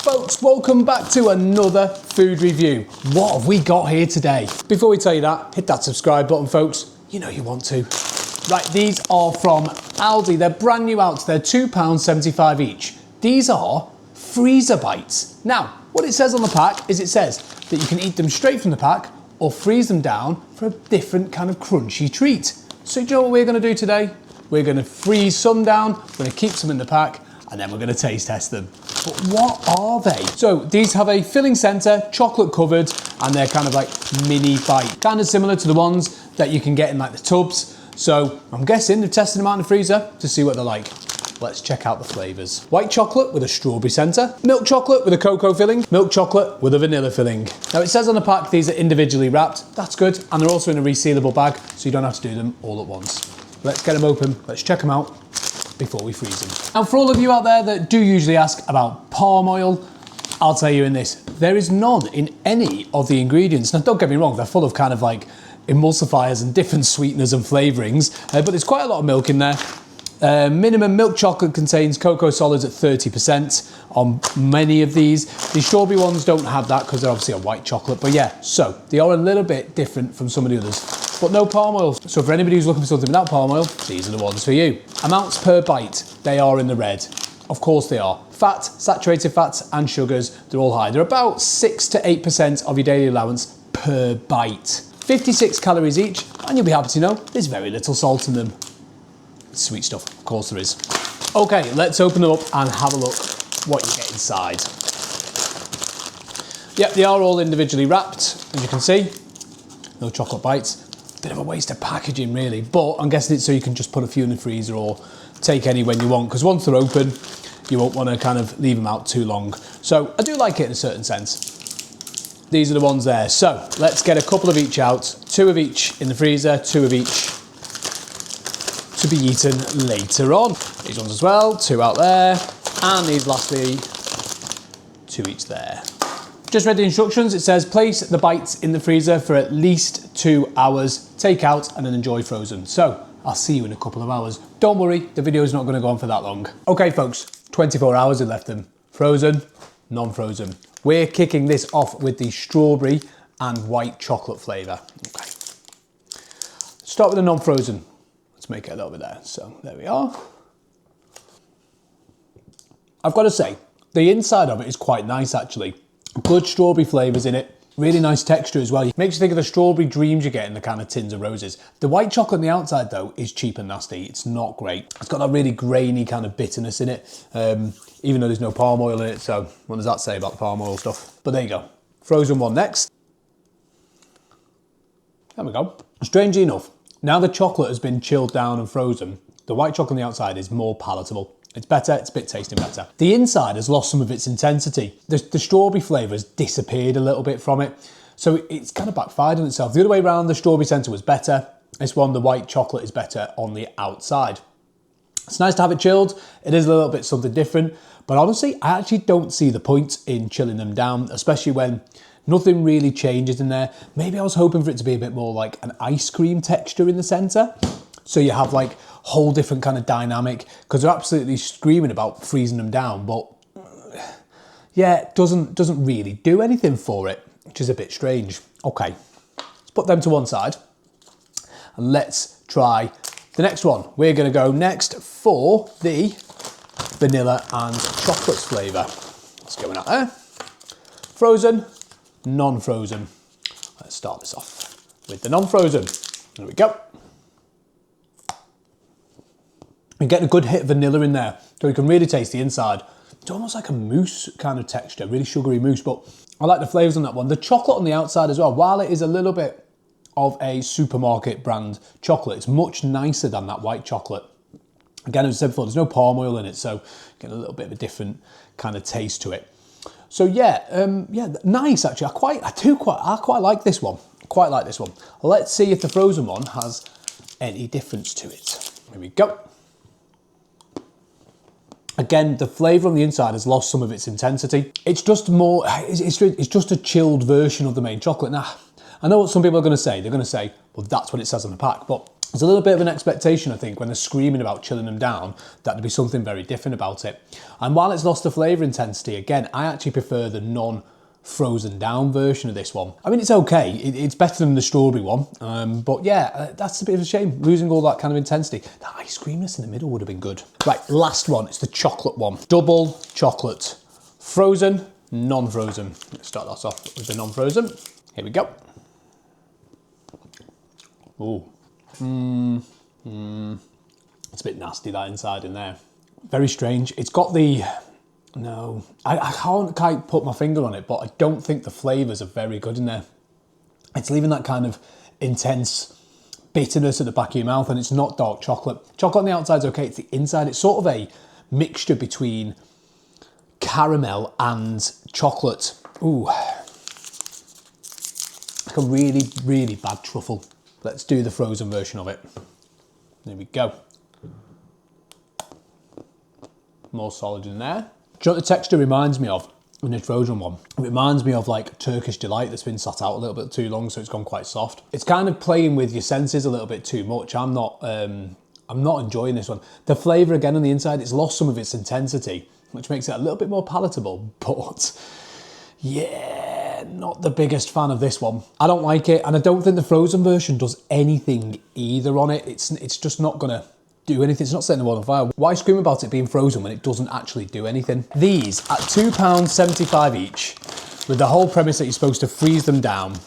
Folks, welcome back to another food review. What have we got here today? Before we tell you that, hit that subscribe button, folks. You know you want to. Right, these are from Aldi. They're brand new out. They're £2.75 each. These are freezer bites. Now, what it says on the pack is it says that you can eat them straight from the pack or freeze them down for a different kind of crunchy treat. So do you know what we're going to do today? We're going to freeze some down, we're going to keep some in the pack, and then we're going to taste test them. But what are they? So these have a filling centre, chocolate covered, and they're kind of like mini bite. Kind of similar to the ones that you can get in like the tubs. So I'm guessing they've tested them out in the freezer to see what they're like. Let's check out the flavours. White chocolate with a strawberry centre, milk chocolate with a cocoa filling, milk chocolate with a vanilla filling. Now it says on the pack these are individually wrapped. That's good. And they're also in a resealable bag, so you don't have to do them all at once. Let's get them open. Let's check them out before we freeze them. Now for all of you out there that do usually ask about palm oil, I'll tell you in this, there is none in any of the ingredients. Now don't get me wrong, they're full of kind of like emulsifiers and different sweeteners and flavourings, but there's quite a lot of milk in there. Minimum milk chocolate contains cocoa solids at 30% on many of these. The strawberry ones don't have that because they're obviously a white chocolate, but yeah, so they are a little bit different from some of the others, but no palm oil. So for anybody who's looking for something without palm oil, these are the ones for you. Amounts per bite, they are in the red. Of course they are. Fat, saturated fats and sugars, they're all high. They're about 6 to 8% of your daily allowance per bite. 56 calories each, and you'll be happy to know there's very little salt in them. Sweet stuff, of course there is. Okay, let's open them up and have a look what you get inside. Yep, they are all individually wrapped, as you can see. No chocolate bites. Bit of a waste of packaging really, but I'm guessing it's so you can just put a few in the freezer or take any when you want, because once they're open, you won't want to kind of leave them out too long. So I do like it in a certain sense. These are the ones there. So let's get a couple of each out. 2 of each in the freezer, 2 of each to be eaten later on. These ones as well, 2 out there, and these lastly, 2 each there. Just read the instructions. It says place the bites in the freezer for at least 2 hours, take out and then enjoy frozen. So I'll see you in a couple of hours. Don't worry, the video is not going to go on for that long. Okay folks, 24 hours have left them. Frozen, non-frozen. We're kicking this off with the strawberry and white chocolate flavour. Okay. Start with the non-frozen. Let's make it a little bit there. So there we are. I've got to say, the inside of it is quite nice actually. Good strawberry flavours in it. Really nice texture as well. It makes you think of the strawberry dreams you get in the kind of tins of roses. The white chocolate on the outside though is cheap and nasty. It's not great. It's got that really grainy kind of bitterness in it, even though there's no palm oil in it. So what does that say about the palm oil stuff? But there you go. Frozen one next. There we go. Strangely enough, now the chocolate has been chilled down and frozen, the white chocolate on the outside is more palatable. It's better, it's a bit tasting better. The inside has lost some of its intensity. The strawberry flavour has disappeared a little bit from it. So it's kind of backfired on itself. The other way around, the strawberry centre was better. This one, the white chocolate is better on the outside. It's nice to have it chilled. It is a little bit something different, but honestly, I actually don't see the point in chilling them down, especially when nothing really changes in there. Maybe I was hoping for it to be a bit more like an ice cream texture in the centre. So you have like whole different kind of dynamic, because they're absolutely screaming about freezing them down, but yeah, it doesn't really do anything for it, which is a bit strange. Okay, let's put them to one side and let's try the next one. We're going to go next for the vanilla and chocolate flavour. Let's go in out there. Frozen, non-frozen. Let's start this off with the non-frozen. There we go. You're getting a good hit of vanilla in there, so you can really taste the inside. It's almost like a mousse kind of texture, really sugary mousse, but I like the flavours on that one. The chocolate on the outside as well, while it is a little bit of a supermarket brand chocolate, it's much nicer than that white chocolate. Again, as I said before, there's no palm oil in it, so get a little bit of a different kind of taste to it. So yeah, nice actually. I quite like this one. Quite like this one. Let's see if the frozen one has any difference to it. Here we go. Again, the flavour on the inside has lost some of its intensity. It's just more, it's just a chilled version of the main chocolate. Now, I know what some people are going to say. They're going to say, well, that's what it says on the pack. But there's a little bit of an expectation, I think, when they're screaming about chilling them down, that there'd be something very different about it. And while it's lost the flavour intensity, again, I actually prefer the non-frozen down version of this one. I mean, it's okay. It's better than the strawberry one. But yeah, that's a bit of a shame, losing all that kind of intensity. That ice creamness in the middle would have been good. Right, last one. It's the chocolate one. Double chocolate. Frozen, non-frozen. Let's start that off with the non-frozen. Here we go. Ooh. It's a bit nasty, that inside in there. Very strange. It's got the... No, I can't quite put my finger on it, but I don't think the flavours are very good in there. It's leaving that kind of intense bitterness at the back of your mouth, and it's not dark chocolate. Chocolate on the outside's okay, it's the inside. It's sort of a mixture between caramel and chocolate. Ooh. Like a really, really bad truffle. Let's do the frozen version of it. There we go. More solid in there. Do you know what the texture reminds me of in the frozen one? It reminds me of like Turkish Delight that's been sat out a little bit too long, so it's gone quite soft. It's kind of playing with your senses a little bit too much. I'm not enjoying this one. The flavour again on the inside, it's lost some of its intensity, which makes it a little bit more palatable, but yeah, not the biggest fan of this one. I don't like it, and I don't think the frozen version does anything either on it. It's just not gonna do anything. It's not setting the world on fire. Why scream about it being frozen when it doesn't actually do anything? These at £2.75 each, with the whole premise that you're supposed to freeze them down.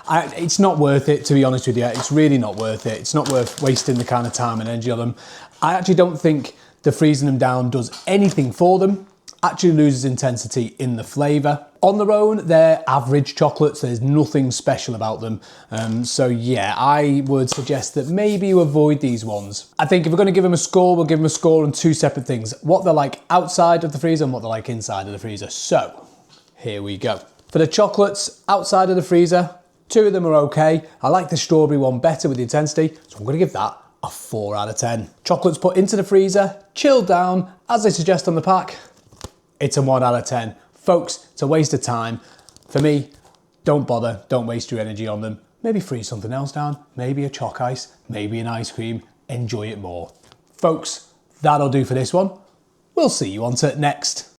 It's not worth it, to be honest with you. It's really not worth it. It's not worth wasting the kind of time and energy on them. I actually don't think the freezing them down does anything for them. Actually loses intensity in the flavour. On their own, they're average chocolates. There's nothing special about them. So yeah, I would suggest that maybe you avoid these ones. I think if we're going to give them a score, we'll give them a score on two separate things. What they're like outside of the freezer and what they're like inside of the freezer. So, here we go. For the chocolates outside of the freezer, two of them are okay. I like the strawberry one better with the intensity, so I'm going to give that a 4 out of 10. Chocolates put into the freezer, chilled down, as they suggest on the pack, it's a 1 out of 10. Folks, it's a waste of time. For me, don't bother, don't waste your energy on them. Maybe freeze something else down, maybe a choc ice, maybe an ice cream, enjoy it more. Folks, that'll do for this one. We'll see you on to next.